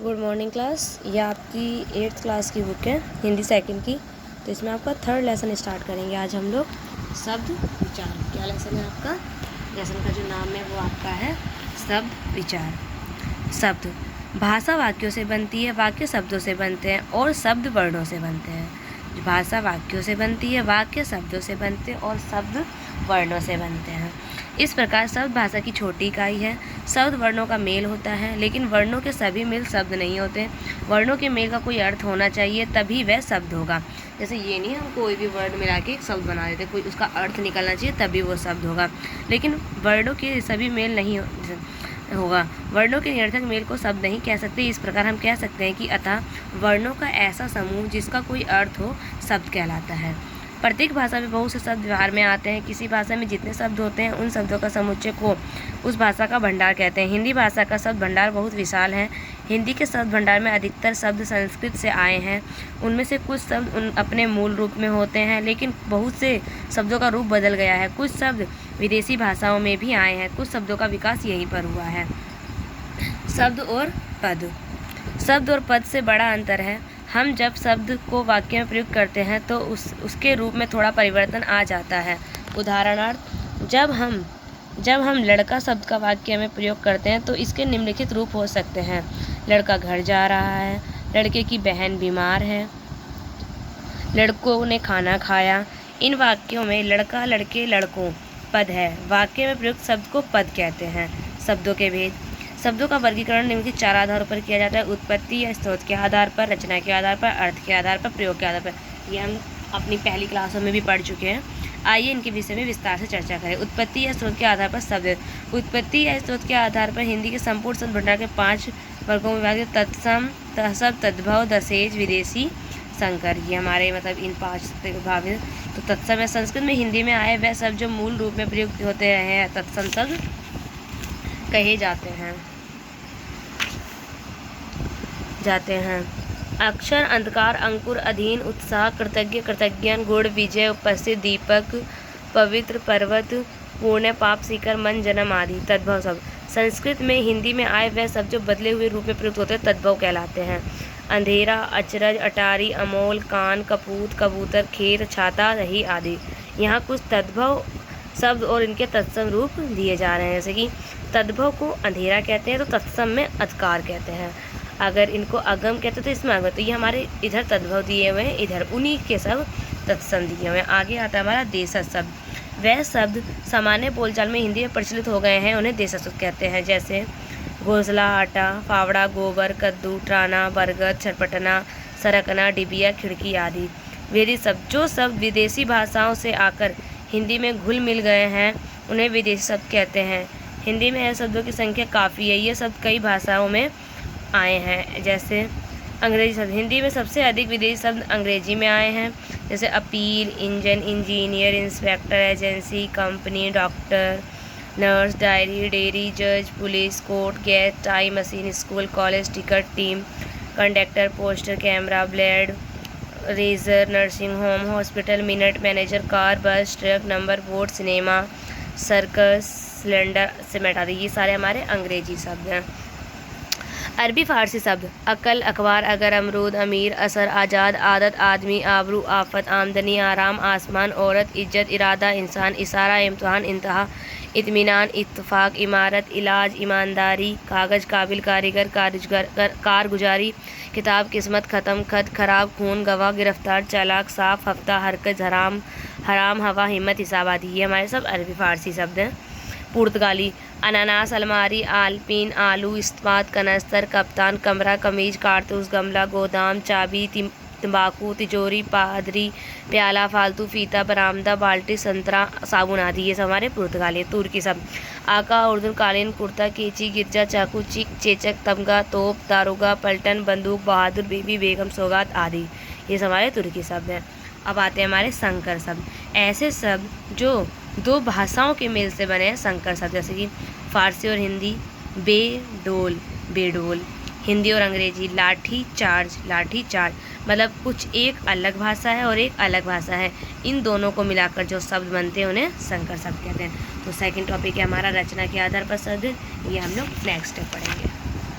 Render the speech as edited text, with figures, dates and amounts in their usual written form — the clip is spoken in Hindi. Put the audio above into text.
Good morning class. ये आपकी 8th क्लास की बुक है, हिंदी सेकंड की। तो इसमें आपका 3rd लेसन स्टार्ट करेंगे आज हम लोग। शब्द विचार। क्या लेसन है आपका? लेसन का जो नाम है वो आपका है शब्द विचार। शब्द भाषा वाक्यों से बनती है, वाक्य शब्दों से बनते हैं और शब्द वर्णों से बनते हैं। भाषा वाक्यों से बनती है, वाक्य शब्दों से बनते हैं और शब्द वर्णों से बनते हैं। इस प्रकार शब्द भाषा की छोटी इकाई है। शब्द वर्णों का मेल होता है, लेकिन वर्णों के सभी मेल शब्द नहीं होते। वर्णों के मेल का कोई अर्थ होना चाहिए, तभी वह शब्द होगा। जैसे ये नहीं हम कोई भी वर्ड मिला के एक शब्द बना देते, कोई उसका अर्थ निकलना चाहिए तभी वो शब्द होगा। लेकिन वर्णों के सभी मेल नहीं होगा। वर्णों के निरर्थक मेल को शब्द नहीं कह सकते। इस प्रकार हम कह सकते हैं कि अतः वर्णों का ऐसा समूह जिसका कोई अर्थ हो शब्द कहलाता है। प्रत्येक भाषा में बहुत से शब्द व्यवहार में आते हैं। किसी भाषा में जितने शब्द होते हैं उन शब्दों का समुच्चय को उस भाषा का भंडार कहते हैं। हिंदी भाषा का शब्द भंडार बहुत विशाल है। हिंदी के शब्द भंडार में अधिकतर शब्द संस्कृत से आए हैं। उनमें से कुछ शब्द अपने मूल रूप में होते हैं, लेकिन बहुत से शब्दों का रूप बदल गया है। कुछ शब्द विदेशी भाषाओं में भी आए हैं। कुछ शब्दों का विकास यहीं पर हुआ है। शब्द और पद। शब्द और पद से बड़ा अंतर है। हम जब शब्द को वाक्य में प्रयोग करते हैं तो उसके रूप में थोड़ा परिवर्तन आ जाता है। उदाहरणार्थ, जब हम लड़का शब्द का वाक्य में प्रयोग करते हैं तो इसके निम्नलिखित रूप हो सकते हैं। लड़का घर जा रहा है, लड़के की बहन बीमार है, लड़कों ने खाना खाया। इन वाक्यों में लड़का, लड़के, लड़कों पद है। वाक्य में प्रयुक्त शब्द को पद कहते हैं। शब्दों के भेद। शब्दों का वर्गीकरण निम्नलिखित 4 आधारों पर किया जाता है: उत्पत्ति या स्रोत के आधार पर, रचना के आधार पर, अर्थ के आधार पर, प्रयोग के आधार पर। ये हम अपनी पहली क्लासों में भी पढ़ चुके हैं। आइए इनके विषय में विस्तार से चर्चा करें। उत्पत्ति या स्रोत के आधार पर शब्द। उत्पत्ति या स्रोत के आधार पर हिंदी के संपूर्ण शब्द भंडार के 5 वर्गों में विभाजित: तत्सम, तहसब, तद्भव, दशेज, विदेशी, संकर। ये हमारे इन 5 से विभाजित। तो तत्सम है संस्कृत में हिंदी में आए वह शब्द जो मूल रूप में प्रयुक्त होते हैं तत्सम शब्द कहे जाते हैं। अक्षर, अंधकार, अंकुर, अधीन, उत्साह, कृतज्ञ, कृतज्ञान, गुण, विजय, उपस्थित, दीपक, पवित्र, पर्वत, पुण्य, पाप सीकर, मन, जन्म आदि। तद्भव शब्द संस्कृत में हिंदी में आए वह शब्द जो बदले हुए रूप में प्रयुक्त होते हैं तद्भव कहलाते हैं। अंधेरा, अचरज, अटारी, अमोल, कान, कपूत, कबूतर, खेत, छाता, रही आदि। यहाँ कुछ तद्भव शब्द और इनके तत्सम रूप दिए जा रहे हैं। जैसे कि तद्भव को अंधेरा कहते हैं तो तत्सम में अंधकार कहते हैं। अगर इनको अगम कहते तो इसमें अगम। तो ये हमारे इधर तद्भव दिए हुए हैं, इधर उन्हीं के सब तत्सम दिए हुए हैं। आगे आता है हमारा देशज शब्द। वह शब्द सामान्य बोलचाल में हिंदी में प्रचलित हो गए हैं, उन्हें देशज शब्द कहते हैं। जैसे घोंसला, आटा, फावड़ा, गोबर, कद्दू, टाना, बरगद, छटपटना, सरकना, डिबिया, खिड़की आदि। विदेशी शब्द। जो शब्द विदेशी भाषाओं से आकर हिंदी में घुल मिल गए हैं उन्हें विदेशी शब्द कहते हैं। हिंदी में ऐसे शब्दों की संख्या काफ़ी है। ये शब्द कई भाषाओं में आए हैं। जैसे अंग्रेजी शब्द। हिंदी में सबसे अधिक विदेशी शब्द अंग्रेजी में आए हैं। जैसे appeal, engine, engineer, inspector, agency, company, doctor, nurse, diary, dairy, जज, police, court, gas, tie, machine, school, college, ticket, team, conductor, poster, camera, blade, razor, nursing home, hospital, minute, manager, car, bus, truck, number board, cinema, circus, cylinder, cement आदि। ये सारे हमारे अंग्रेजी शब्द हैं। अरबी फारसी शब्द। अकल, अखबार, अगर, अमरूद, अमीर, असर, आज़ाद, आदत, आदमी, आबरू, आफत, आमदनी, आराम, आसमान, औरत, इज्जत, इरादा, इंसान, इशारा, इम्तिहान, इंतहा, इत्मीनान, इत्तफाक, इमारत, इलाज, ईमानदारी, कागज़, काबिल, कारीगर, कारगुजारी, किताब, किस्मत, ख़त्म, खत, खराब, खून, गवाह, गिरफ्तार, चालाक, साफ, हफ्ता, हरकत, हराम, हवा, हिम्मत, हिसाब आदि। ये हमारे सब अरबी फारसी शब्द हैं। पुर्तगाली। अनानास, अलमारी, आलपीन, आलू, इस्पात, कनस्तर, कप्तान, कमरा, कमीज, कारतूस, गमला, गोदाम, चाबी, तंबाकू, तिजोरी, पादरी, प्याला, फालतू, फीता, बरामदा, बाल्टी, संतरा, साबुन आदि। ये सब हमारे पुर्तगाली। तुर्की शब्द। आका, उर्दून, कालीन, कुर्ता, केची, गिरजा, चाकू, चेचक, तमगा, तोप, दारोगा, पलटन, बंदूक, बहादुर, बीबी, बेगम, सौगात आदि। ये सब हमारे तुर्की शब्द हैं। अब आते हैं हमारे संकर शब्द। ऐसे शब्द जो 2 भाषाओं के मेल से बने हैं संकर शब्द। जैसे कि फारसी और हिंदी। बेडोल, बेडोल। हिंदी और अंग्रेजी। लाठी चार्ज, लाठी चार्ज। मतलब कुछ एक अलग भाषा है और एक अलग भाषा है, इन दोनों को मिलाकर जो शब्द बनते हैं उन्हें संकर शब्द कहते हैं। तो सेकंड टॉपिक है हमारा रचना के आधार पर शब्द। ये हम लोग नेक्स्ट पढ़ेंगे।